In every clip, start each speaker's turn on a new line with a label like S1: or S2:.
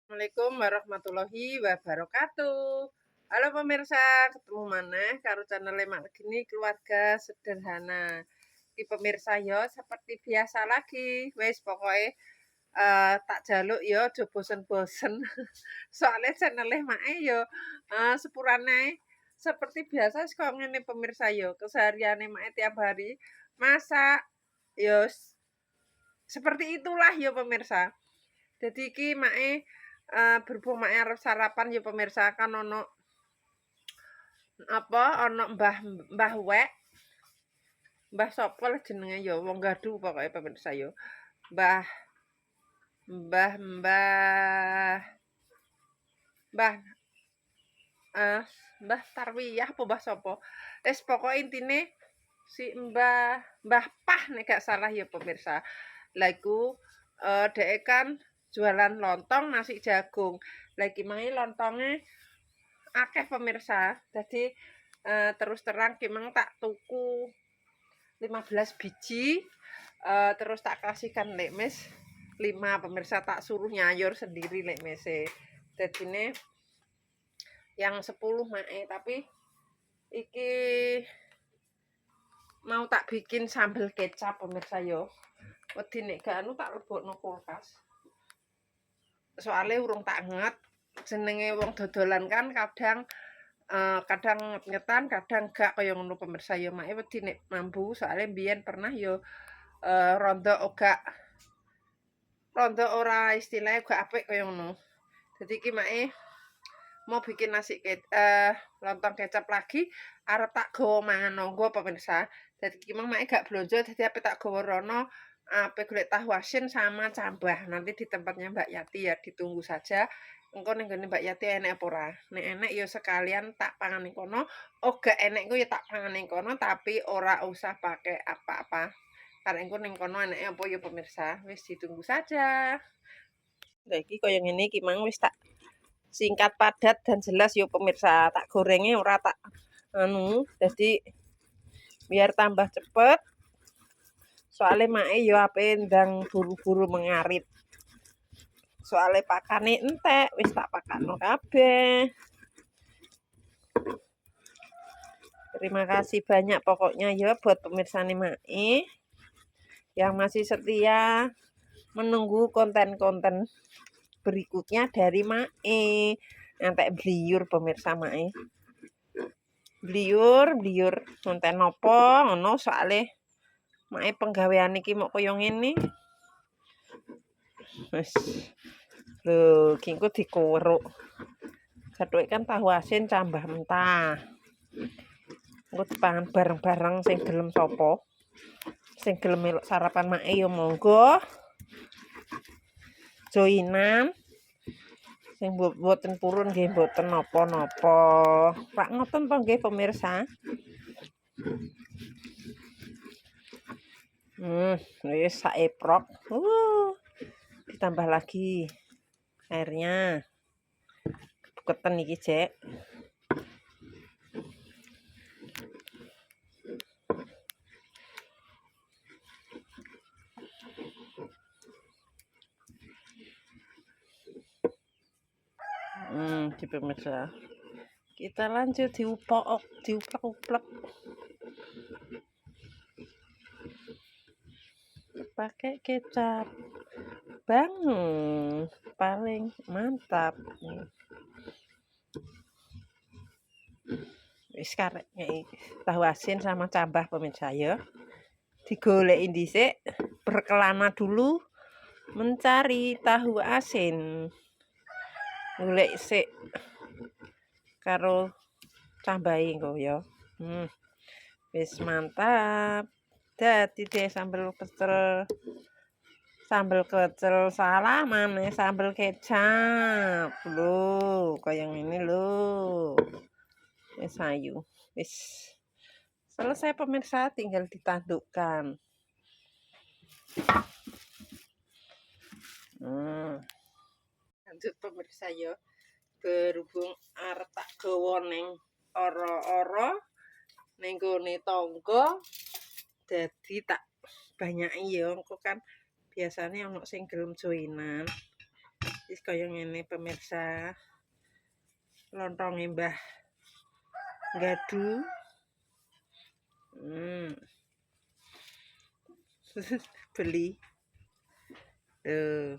S1: Assalamualaikum warahmatullahi wabarakatuh. Halo pemirsa, ketemu maneh karo channel Mak Gini Keluarga Sederhana. Iki pemirsa yo seperti biasa lagi. Wis pokoke tak jaluk yo aja bosen-bosen. Soalnya channel Make yo sepurane seperti biasa kok ngene pemirsa yo. Kesehariane Make tiap hari masak yo seperti itulah yo pemirsa. Jadi iki Make berhubung Make arep sarapan ya pemirsa kan ono Mbah Mbah Wek. Mbah sapa lah jenenge ya wong Gaduh pokoke pemirsa ya. Mbah Mbah Mbah Mbah eh Mbah Tarwiyah apa Mbah sapa. Wis pokoke intine si Mbah Pah nek gak salah ya pemirsa. Lah iku dhek kan jualan lontong nasi jagung. Lagi main lontongnya akeh pemirsa. Jadi terus terang kimeng tak tuku 15 biji terus tak kasihkan lekmes 5 pemirsa, tak suruh nyayur sendiri lekmese. Dadine yang 10 Mae, tapi iki mau tak bikin sambal kecap pemirsa yo. Wedi nek gak anu tak lebokno kulkas. Soale urung tak nget. Jenenge wong dodolan kan kadang kadang ngetan, kadang gak kaya ngono pemirsa ya. Make wedi nek mambu, soalnya mbiyen pernah ya rondo ora istilahnya gak apik kaya ngono. Jadi iki make mau bikin lontong kecap lagi arep tak gawa mangan nonggo pemirsa. Jadi iki make gak blonjo, jadi ape tak gawa rono ape golek tahu asin sama cambah. Nanti di tempatnya Mbak Yati ya, ditunggu saja. Engko ning gone Mbak Yati enek apa ora? Nek enek ya sekalian tak pangan ning kono. Oh gak enek ku ya tak pangan ning kono tapi ora usah pakai apa-apa. Karena engko ning kono eneke apa ya pemirsa. Wis ditunggu saja. Lah iki kaya ngene iki mang wis tak singkat padat dan jelas ya pemirsa. Tak gorengnya ora tak jadi biar tambah cepet. Soalnya Mae yo ape ndang buru-buru mengarit. Soalnya pakane entek wis tak pakano kabeh. Terima kasih banyak pokoknya ya buat pemirsa Mae yang masih setia menunggu konten-konten berikutnya dari Mae. Entek bliur pemirsa Mae. Bliur konten nopo ngono soalnya Mae penggawean iki mok kaya ngene. Wis. Lho, iki engko dikuweruk. Cathuke kan tahu asin cambah mentah. Engko dipangan bareng-bareng sing gelem sapa. Sing gelem melok sarapan Mae ya monggo. Joinan. Sing mboten purun nggih mboten napa-napa. Pak ngoten to nggih pemirsa. Wis saeprok. Ditambah lagi airnya. Kebuketan iki, Cek. Di pemirsa. Kita lanjut diuplek-uplek. Pakai kecap. Bang, paling mantap. Wis karek tahu asin sama cambah pemirsa ya. Digolekin dhisik, berkelana dulu mencari tahu asin. Golek sik karo cambahi engko ya. Wis mantap. Dadi deh sambel kecel salah maneh sambel kecap. Lho, kaya ngene lho. Wis ayu. Wis selesai pemirsa, tinggal ditandukkan. Lanjut pemirsa ya. Berhubung arep tak gawa ning ora-ora ning gone tangga, dadi tak banyaki ya engko kan biasanya ono sing gelem joinan. Wis kaya ngene pemirsa. Lontonge Mbah Gadu. Beli. Tuh.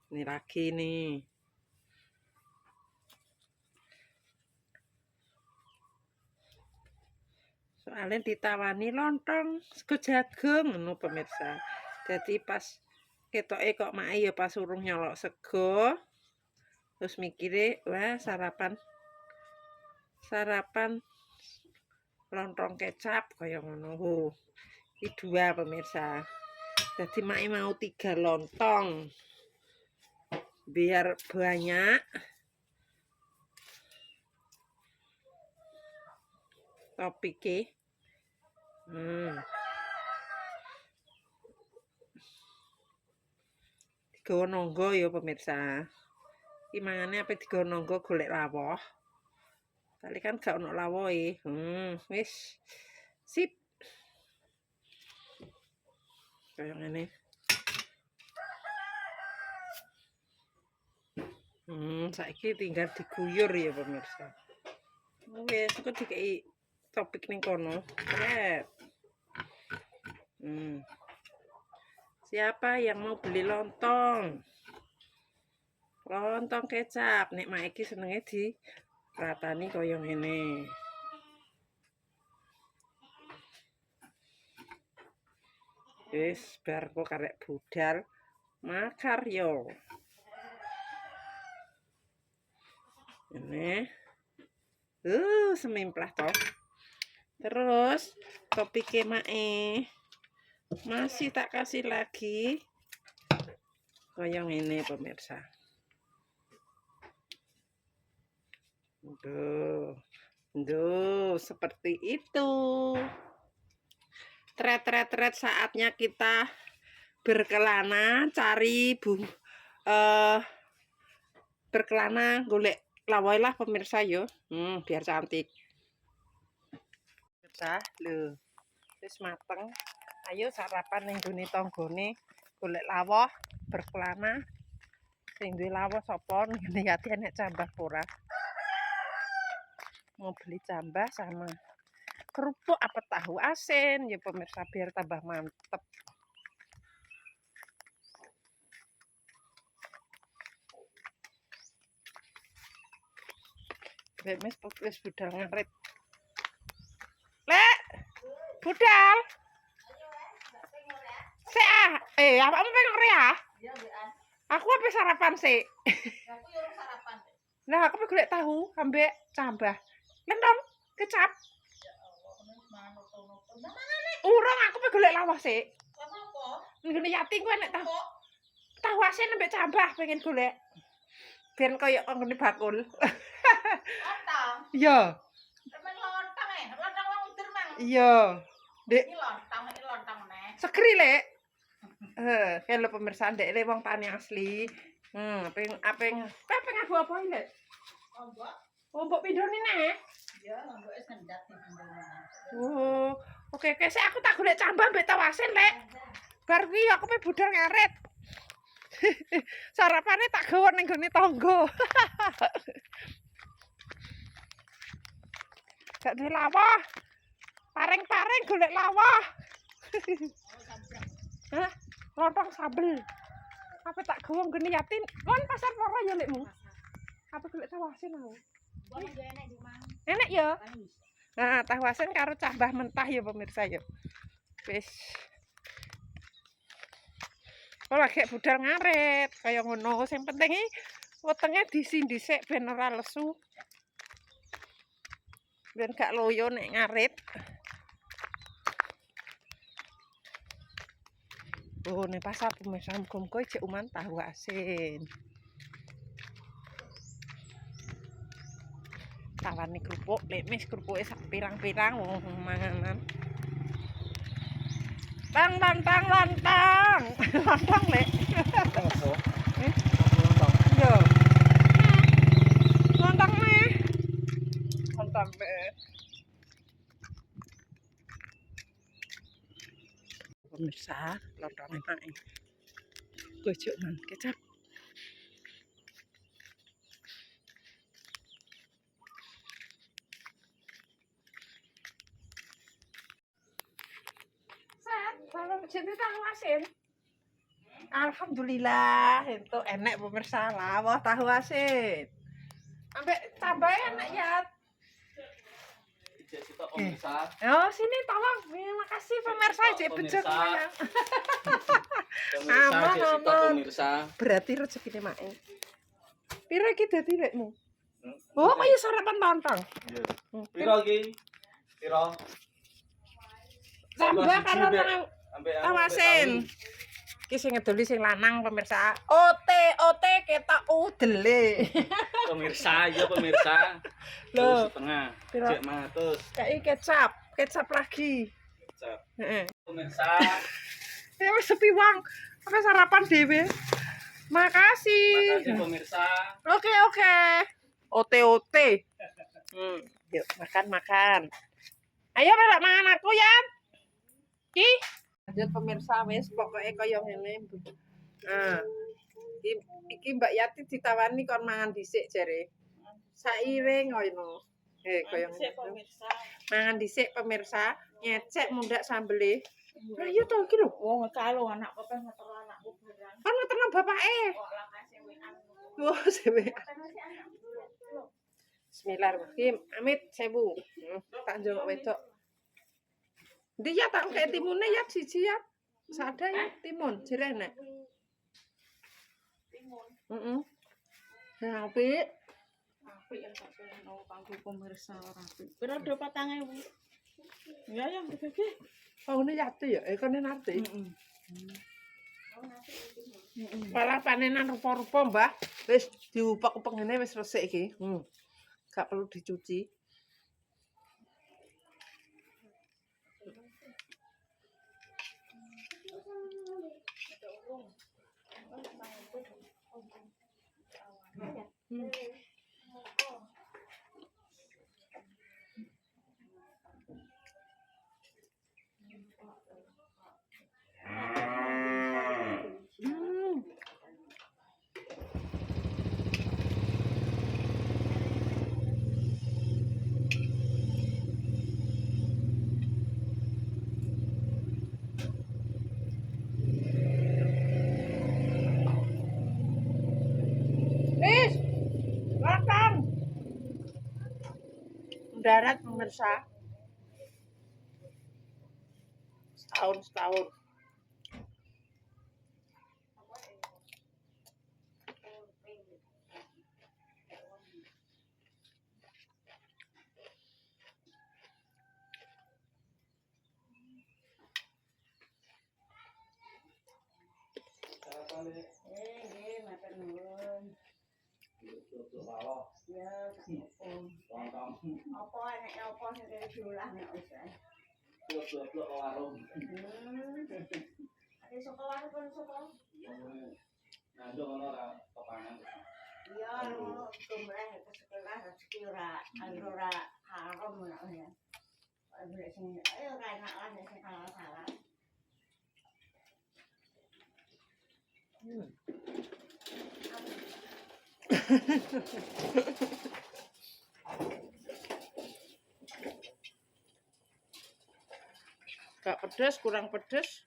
S1: Ini lagi nih. Soalnya ditawani lontong sego jagung ngono pemirsa. Jadi pas ketoke kok mae ya pas urung nyolok sego. Terus mikire, wah sarapan lontong kecap kaya ngono. Iki 2 pemirsa. Jadi mae mau 3 lontong. Biar banyak. Topike. Digawa nangga ya pemirsa. Iki mangane ape digawa nangga golek lawuh. Kali kan gak ono lawuhe. Wis. Sip. Kaya ngene. Saiki tinggal diguyur ya pemirsa. Wis kok dikei topik ning kono. Kret. Siapa yang mau beli lontong? Lontong kecap. Nek mak iki senenge di ratani kaya ngene. Wis bar kok karek budal makaryo. Ini. Semimplah toh. Terus topike mae masih tak kasih lagi kaya ngene pemirsa. Seperti itu. Tret saatnya kita berkelana cari berkelana golek lawai lah pemirsa yo. Biar cantik. Pemirsa, lho. Wis mateng. Ayo sarapan ning gone tanggane golek lawuh berkelana. Sing duwe lawuh sapa ngene ati enek cambah ora. Mau beli cambah sama kerupuk apa tahu asin ya pemirsa biar tambah mantep. Mes wis budal ngarit. Lek. Budal. Apa pengen rea? Iya, Mbak. Aku apa sarapan sih? Aku yo sarapan. Nah, aku golek tahu ambek cambah. Lentong kecap. Ya Allah, urang aku pe golek lawah sih. Kenapa? Ngene yati ku enek tahu. Tahu asin ambek cambah pengen golek. Ben koyo ngene bakul. Lontong. Iya. Temen lontong lontong wong udur mang. Iya. Dek. Iki lontong neh. Segri, Lek. Kalau pemirsa ndek le wong tani asli. Apeng aku apa ini? Lombok. Lombok pindhone nek. Ya, lombok wis ngendat pindhone. Oke, sik aku tak golek cambah mbek tawasin, Lek. Bar kuwi aku pe budal ngarit. Sarapane tak gawa ning gone tangga. Gak duwe lawah. Pareng-pareng golek lawah. Hah? Lontong sabel. Apa tak gawa ngene yatin? Kon pasar poro ya lekmu? Apa golek tawasin aku? Enak ya? Nah, tawasin karo cambah mentah ya pemirsa ya. Wis. Kok lagi budal ngarit kaya ngono. Sing penting iki wetenge diisi dhisik ben ora lesu. Ben gak loyo nek ngarit. Nih pasar pemirsa muga-muga jek uman tahu asin. Tawani kerupuk, lek mis kerupuke sak pirang-pirang wong manganan. Lontong. Lontong, Lek. Opo? Lontong. Yo. Lontong meh. Lontong meh. Pemirsa, lontong enak. Gojok man kecap. Kalau jadi tahu asin. Alhamdulillah, itu enak pemirsa lawah tahu asin. Ambek tambah enak ya. Oh sini tolong, terima kasih pemirsa cek bejo kemayang. Aman. Berarti rezeki mae. Piro iki dadi lekmu? Oh, kaya sarapan lontong.
S2: Piro iki? Piro?
S1: Tambah karo awasin. Iki sing ngedoli sing lanang pemirsa. Ote ketok udele.
S2: Pemirsa, ya pemirsa.
S1: Loh,
S2: setengah.
S1: piro?
S2: Cek 100.
S1: Kayak kecap lagi.
S2: Kecap.
S1: Heeh.
S2: Pemirsa.
S1: Ya wis sepi wong. Apa sarapan dhewe? Makasih.
S2: Makasih pemirsa.
S1: Oke. Ote. Yuk makan. Ayo melak mangan aku ya. Ki. Lanjut pemirsa wis pokoke kaya ngene. Nah. Iki Mbak Yati ditawani kon mangan dhisik jare. Sairing ngono. Kaya ngene. Mangan dhisik pemirsa, nyecek mundak sambele. Ayo to iki lho.
S3: Wong kalau anak apa ngetero anakku barang.
S1: Kan ngeterno bapake.
S3: Kok lakase wean.
S1: Oh, sewe. Bismillahirrahmanirrahim. Amit 1000. Tak njok wedok. Ndi ya tak kek timune ya siji ya. Sada ya timun jerene.
S3: Timun.
S1: Heeh. Nah, apik.
S3: Apik yang tak kena kanggo pemirsa ora apik. Pira do 4.000. Ya dibagi.
S1: Oh, ini Yati ya? Kene nate. Malah panenan rupa-rupa, Mbah. Wis diupek-upek ngene wis resik iki. Gak perlu dicuci. Wis, makan. Darat pemirsa. Setahun.
S3: Nggih, matur nuwun. Ya, apa enek apa sing diolah nek wis ae.
S2: Blok warung.
S3: Ada sekolah pun sekolah.
S2: Nah, ndok ngono ora kepangan.
S3: Iya, ngono gomreh ke sekolah rezeki ora haram ngono ya. Ayo ora enak lah nek sing salah.
S1: Gak pedes, kurang pedes.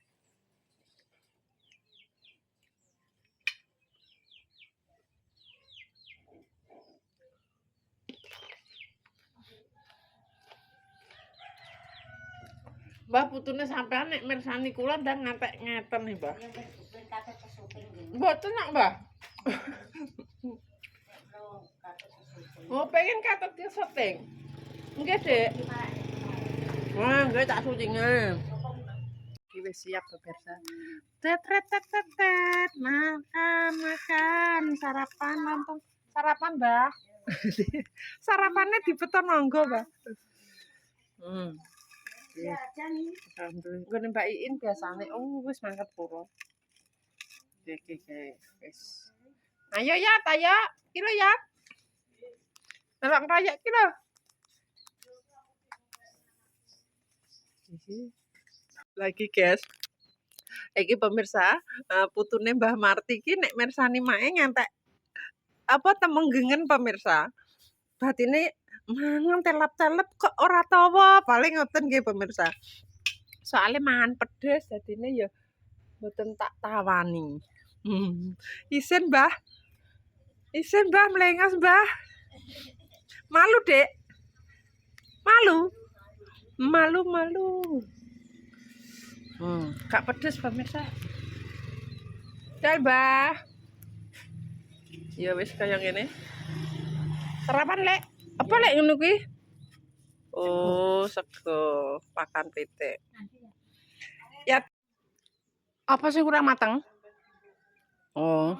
S1: Mbah putune sampean nek mirsani kula ndang ngantek ngeten nih, Mbah. Mboten nak, Mbah. Oh, pengen katet di syuting. Nggih, Dek. Wah, nggih tak syutinge. Iki wis siap pemirsa. Tet. Makan. Sarapan lontong. Sarapan, Mbah. Sarapannya dibeton monggo, Mbah.
S3: Ya, jani.
S1: Alhamdulillah. Gue Mbak Iin biasane wis mangkat pura. Oke. Wis. Ayo ya, ayo. Kilo ya. Nelok raya kilo. Lagi guys. Iki pemirsa, putune Mbah Marti ki nek mirsani mae ngantek apa temenggengen pemirsa. Batine mangan telap-telep kok ora tawa, paling ngoten nggih pemirsa. Soale mangan pedes dadine ya mboten tak tawani. Isin Mbah. Isin Mbah mlengos Mbah. Malu, Dek. Malu. Malu. Gak pedes pemirsa. Dal, Mbah. Ya wis kaya ngene. Sarapan, Lek. Apa Lek ngono kuwi? Oh, sego pakan pitik. Ya. Apa sih kurang mateng? Oh.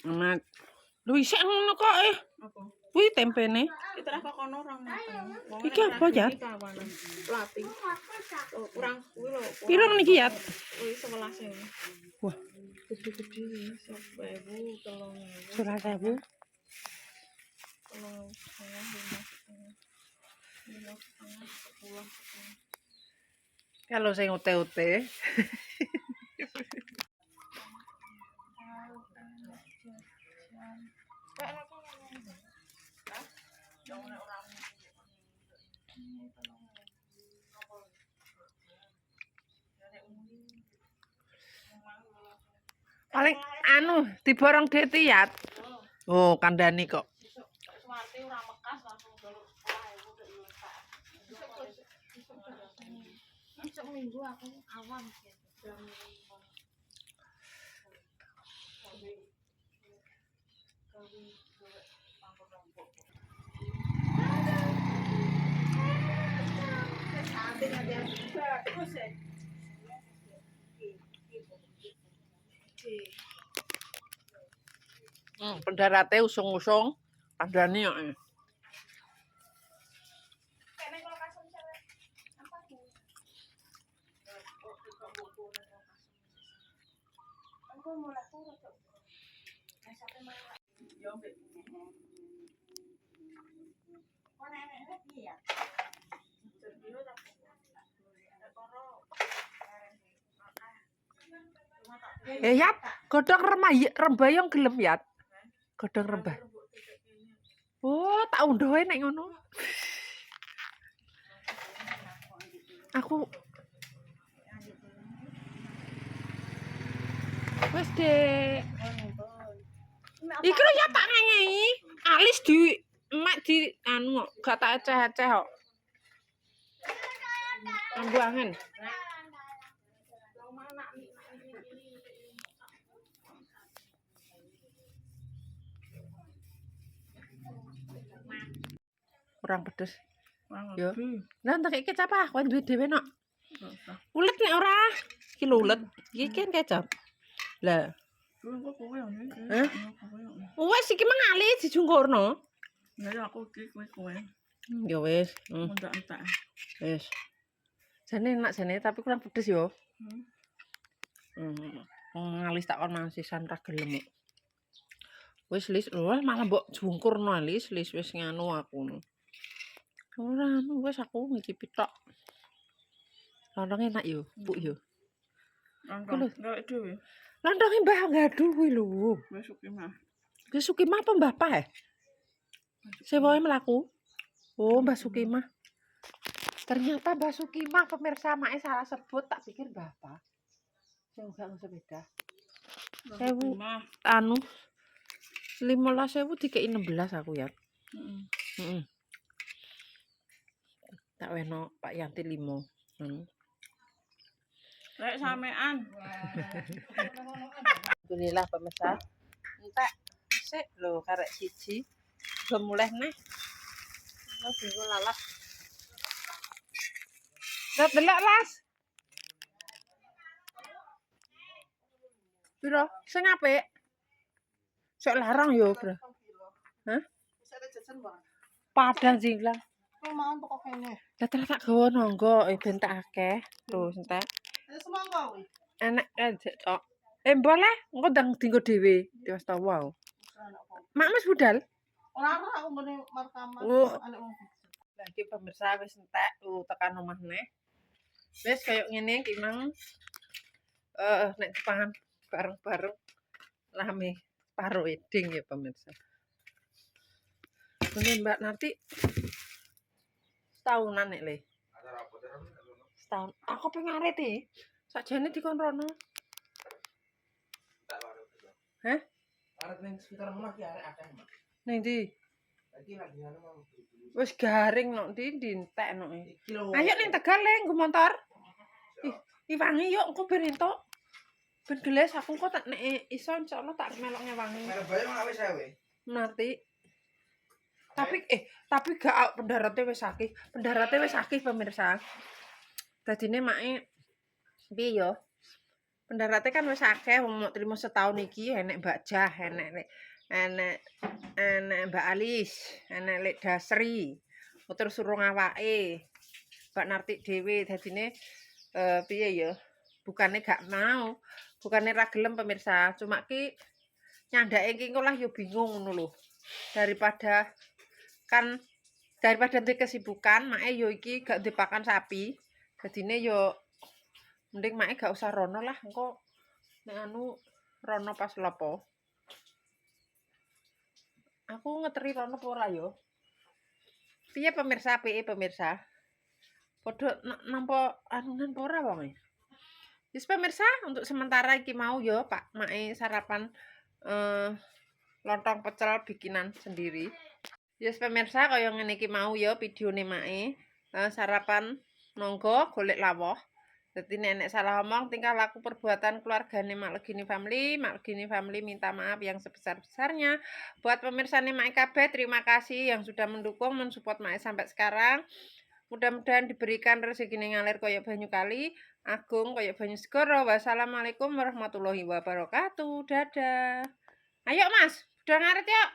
S1: Enak. Lu isek ngono kok
S4: Apa?
S1: Kuwi tempene.
S4: Kita kok kono orang mateng.
S1: Iki apa, Jat?
S4: Pelatih. Oh, kurang kuwi lho.
S1: Pirang niki, Yat?
S4: Kuwi 11.000.
S1: Wah,
S4: Gede-gede 10.000, 3.000.
S1: 11.000.
S4: 5.5, 10.
S1: Kalau sing ute-ute. Paling anu diborong Deti Yat. Oh, kandhani kok.
S4: Suwate ora mekas langsung jaluk sekolah ibu ke Ilta. Besok minggu aku awam jam 5.
S1: Pendarate usung-usung, kandhani kok. Yat, godhong rembayong gelem Yat. Godhong rembah. Oh, tak unduh nek ngono. Aku wis, Dek. Iki lho ya tak ngengei. Alis di mek di anu gak tak eceh-eceh kok. Ambuangen. Kurang pedes. Yo. Lah entek kecap ah, kowe duwe dhewe nok. Ulet nek ora. Iki lho ulet. Iki kan kecap. Lah, hah? Wes iki mengali dijungkurno.
S4: Ya aku iki kowe.
S1: Ya wis.
S4: Entek-entek.
S1: Wis. Jane enak jane tapi kurang pedes yo. Ngalis tak kon masisan ra gelem. Wis Lis, lho malah mbok jungkurno Lis wis nganu aku. Ora anu wis aku ngicipi tok. Lontong enak yo, empuk yo.
S4: Enggak dhewe.
S1: Lontonge Mbah Gaduh kuwi lho.
S4: Wis Sukimah.
S1: Wis Sukimah apa Mbah Pah? Sewoe mlaku. Oh, Mbah Sukimah. Ternyata Mbah Sukimah pemirsa mae salah sebut tak pikir Mbah Pah. Sing gak sepeda. 1000 anu 15.000 dikei 16 aku ya. Heeh. Tak weno Pak Yanti 5.
S4: Lek samean.
S1: Alhamdulillah pemirsa. Entek sik lho karek siji. Go mulih neh. Lah bingung lalap. Lah delok Las. Piro? Sing apik. Sok larang yo, Bro. Hah? Padang jinglang.
S3: Kuwi mau toko kene.
S1: Lah tak gawa nangga ben tak akeh. Terus entek.
S3: Semangka kuwi.
S1: Enak aja tok. Mbok lah, engko ndang dienggo dhewe. Diwastawa. Mak Mas budal.
S4: Ora aku ngene markaman. Anek wong
S1: Lagi pemirsa wis entek tekan omah neh. Wis koyo ngene iki mang nek dipangan bareng-bareng rame paro eding ya pemirsa. Ini Mbak Nati setahunan nek le. Setahun. Aku pengen ngaret iki. Sakjane dikon rono. Hah?
S2: Arep ning sekitar omah ki arek akeh, Mbak.
S1: Ning ndi?
S2: Iki lagi anu mau.
S1: Wis garing nok ndi dintek nok.
S2: Iki lho.
S1: Ayo ning Tegal le nggo motor. Ih, wangi yuk engko ben entuk. Ben geles aku kok tak nek iso insyaallah tak melok ngewangi.
S2: Merek bayo ora wis ae.
S1: Nanti. Tapi gak pendaratnya wis akeh. Pendaratnya wis akeh pemirsa. Dadine make piye yo? Pendaratnya kan wis akeh wong mau trimo setahun iki enek Mbak Jah, enek Mbak Alis, enek Lek Dasri. Terus surung awake. Mbak Narti dhewe dadine piye ya? Bukannya gak mau, bukannya ra gelem pemirsa, cuma ki nyandake ki engko lah yo bingung ngono lho. Daripada duwe kesibukan, make yo iki gak duwe pakan sapi. Dadine yo mending make gak usah rono lah, engko nek anu rono pas lopo. Aku ngeteri rono apa ora yo? Piye pemirsa, pemirsa? Padha nampa anunan apa ora wonge? Wis pemirsa, untuk sementara iki mau yo Pak Mae sarapan lontong pecel bikinan sendiri. Yes pemirsa, kaya ngene iki mau yo videone Mae sarapan monggo golek lawuh. Dadi nenek salah omong tingkah laku perbuatan keluargane Mak Legini Family minta maaf yang sebesar-besarnya. Buat pemirsa nih Mae kabeh, terima kasih yang sudah mendukung mensupport Mae sampai sekarang. Mudah-mudahan diberikan rezeki ngalir koyo banyu kali, agung koyo banyu segara. Wassalamualaikum warahmatullahi wabarakatuh. Dadah. Ayo Mas, udah ngaret yuk.